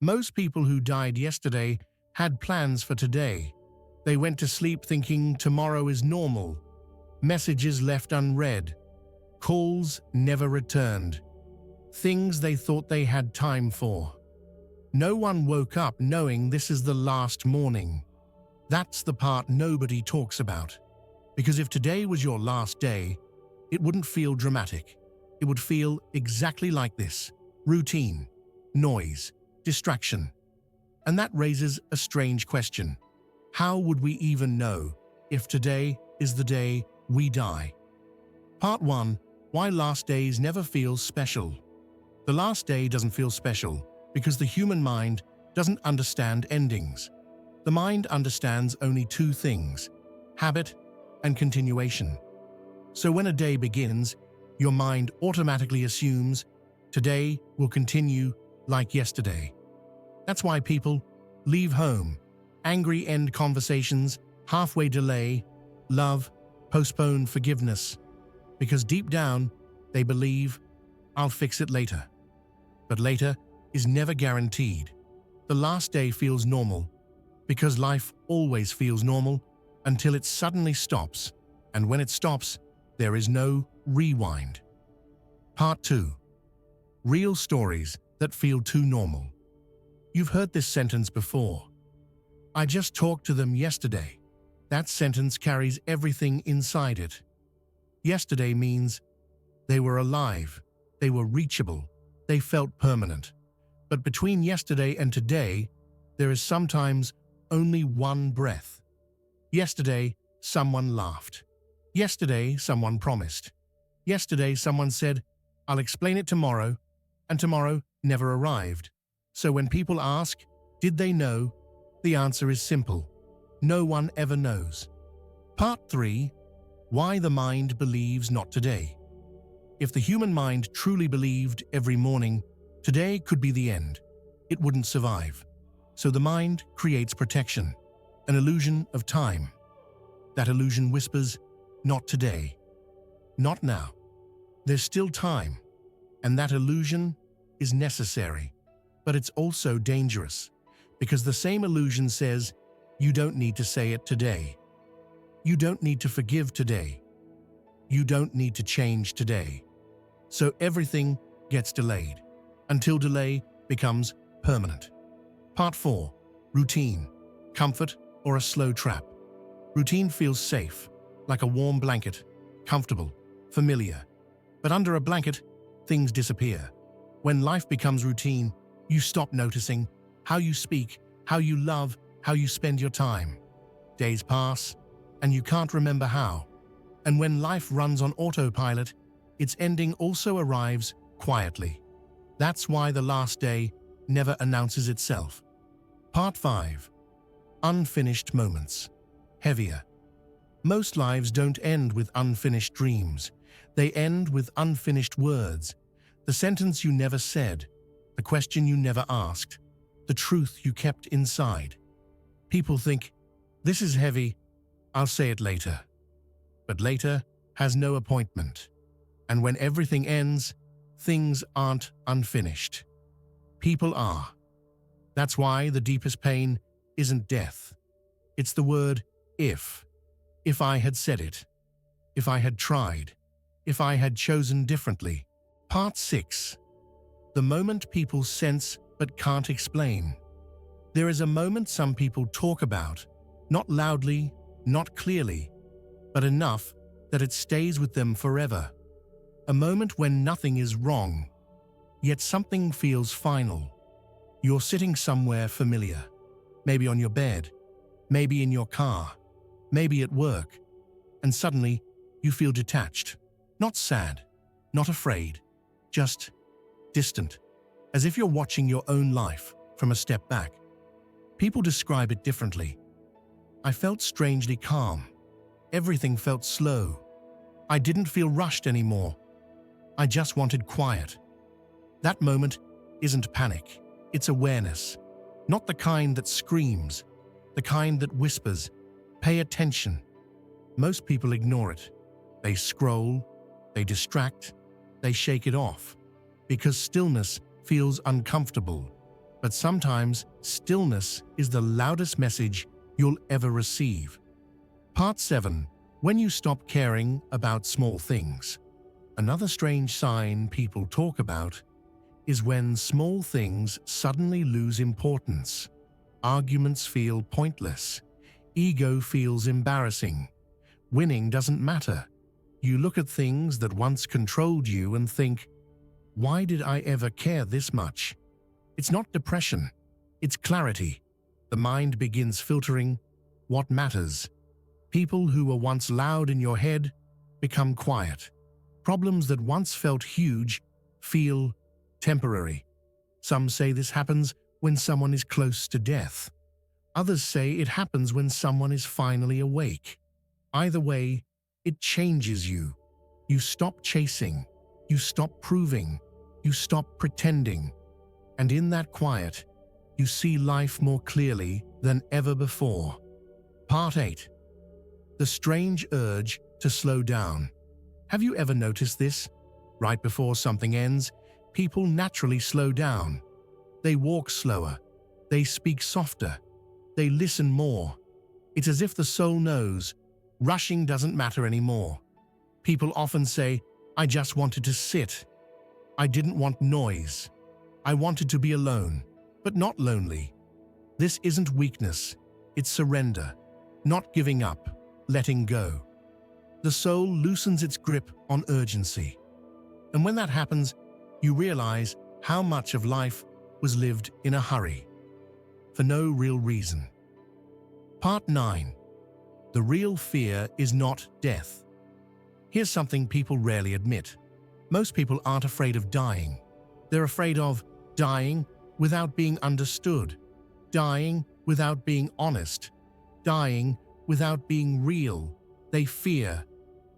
Most people who died yesterday had plans for today. They went to sleep thinking tomorrow is normal. Messages left unread. Calls never returned. Things they thought they had time for. No one woke up knowing this is the last morning. That's the part nobody talks about. Because if today was your last day, it wouldn't feel dramatic. It would feel exactly like this: routine, noise, distraction. And that raises a strange question. How would we even know if today is the day we die? Part 1. Why last days never feel special. The last day doesn't feel special because the human mind doesn't understand endings. The mind understands only two things: habit and continuation. So when a day begins, your mind automatically assumes today will continue like yesterday. That's why people leave home, angry, end conversations, halfway delay, love, postpone forgiveness, because deep down they believe, I'll fix it later. But later is never guaranteed. The last day feels normal because life always feels normal until it suddenly stops, and when it stops, there is no rewind. Part 2. Real stories that feel too normal. You've heard this sentence before. I just talked to them yesterday. That sentence carries everything inside it. Yesterday means they were alive, they were reachable, they felt permanent. But between yesterday and today, there is sometimes only one breath. Yesterday, someone laughed. Yesterday, someone promised. Yesterday, someone said, I'll explain it tomorrow, and tomorrow never arrived. So when people ask, did they know? The answer is simple. No one ever knows. Part 3. Why the mind believes not today. If the human mind truly believed every morning, today could be the end. It wouldn't survive. So the mind creates protection, an illusion of time. That illusion whispers, not today, not now. There's still time, and that illusion is necessary. But it's also dangerous, because the same illusion says, you don't need to say it today. You don't need to forgive today. You don't need to change today. So everything gets delayed, until delay becomes permanent. Part 4. Routine, comfort, or a slow trap. Routine feels safe, like a warm blanket, comfortable, familiar. But under a blanket, things disappear. When life becomes routine, you stop noticing how you speak, how you love, how you spend your time. Days pass, and you can't remember how. And when life runs on autopilot, its ending also arrives quietly. That's why the last day never announces itself. Part 5. Unfinished moments. Heavier. Most lives don't end with unfinished dreams. They end with unfinished words. The sentence you never said, the question you never asked, the truth you kept inside. People think, this is heavy, I'll say it later. But later has no appointment. And when everything ends, things aren't unfinished. People are. That's why the deepest pain isn't death. It's the word if. If I had said it. If I had tried. If I had chosen differently. Part 6. The moment people sense but can't explain. There is a moment some people talk about, not loudly, not clearly, but enough that it stays with them forever. A moment when nothing is wrong, yet something feels final. You're sitting somewhere familiar, maybe on your bed, maybe in your car, maybe at work, and suddenly you feel detached, not sad, not afraid, just distant, as if you're watching your own life from a step back. People describe it differently. I felt strangely calm. Everything felt slow. I didn't feel rushed anymore. I just wanted quiet. That moment isn't panic, it's awareness. Not the kind that screams, the kind that whispers, pay attention. Most people ignore it. They scroll, they distract, they shake it off, because stillness feels uncomfortable. but sometimes stillness is the loudest message you'll ever receive. Part 7. When you stop caring about small things. Another strange sign people talk about is when small things suddenly lose importance. Arguments feel pointless. Ego feels embarrassing. Winning doesn't matter. You look at things that once controlled you and think, why did I ever care this much? It's not depression, it's clarity. The mind begins filtering what matters. People who were once loud in your head become quiet. Problems that once felt huge feel temporary. Some say this happens when someone is close to death. Others say it happens when someone is finally awake. Either way, it changes you. You stop chasing. You stop proving. You stop pretending. And in that quiet, you see life more clearly than ever before. Part 8. The strange urge to slow down. Have you ever noticed this? Right before something ends, people naturally slow down. They walk slower. They speak softer. They listen more. It's as if the soul knows rushing doesn't matter anymore. People often say, I just wanted to sit. I didn't want noise. I wanted to be alone, but not lonely. This isn't weakness. It's surrender. Not giving up. Letting go. The soul loosens its grip on urgency. And when that happens, you realize how much of life was lived in a hurry, for no real reason. Part 9. The real fear is not death. Here's something people rarely admit. Most people aren't afraid of dying. They're afraid of dying without being understood, dying without being honest, dying without being real. They fear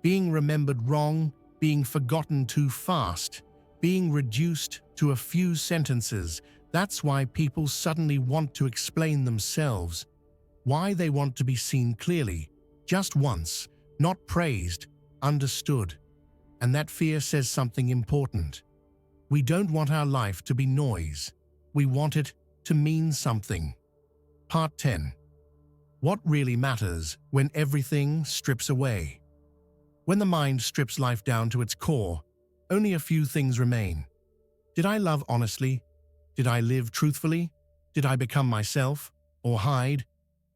being remembered wrong, being forgotten too fast, being reduced to a few sentences. That's why people suddenly want to explain themselves, why they want to be seen clearly, just once, not praised, understood. And that fear says something important. We don't want our life to be noise. We want it to mean something. Part 10. What really matters when everything strips away? When the mind strips life down to its core, only a few things remain. Did I love honestly? Did I live truthfully? Did I become myself or hide?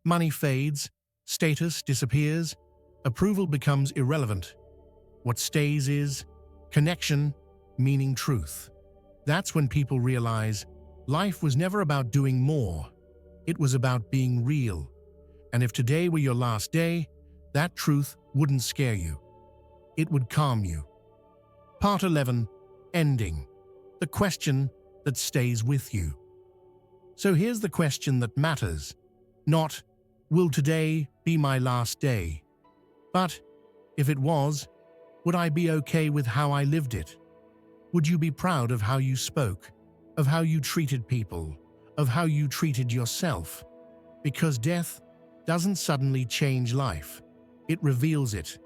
Money fades, status disappears, approval becomes irrelevant. What stays is connection, meaning truth. That's when people realize life was never about doing more. It was about being real. And if today were your last day, that truth wouldn't scare you. It would calm you. Part 11. Ending. The question that stays with you. So here's the question that matters. Not, will today be my last day? But, if it was, would I be okay with how I lived it? Would you be proud of how you spoke, of how you treated people, of how you treated yourself? Because death doesn't suddenly change life. It reveals it.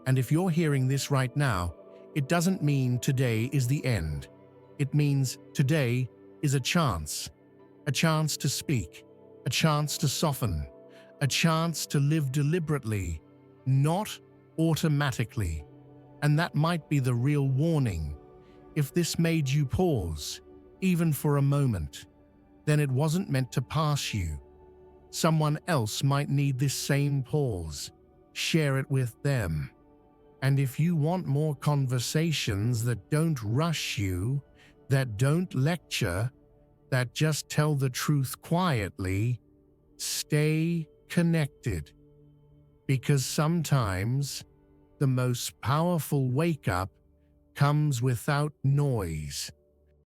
And if you're hearing this right now, it doesn't mean today is the end. It means today is a chance to speak, a chance to soften, a chance to live deliberately, not automatically. And that might be the real warning. If this made you pause, even for a moment, then it wasn't meant to pass you. Someone else might need this same pause. Share it with them. And if you want more conversations that don't rush you, that don't lecture, that just tell the truth quietly, stay connected. Because sometimes the most powerful wake-up comes without noise.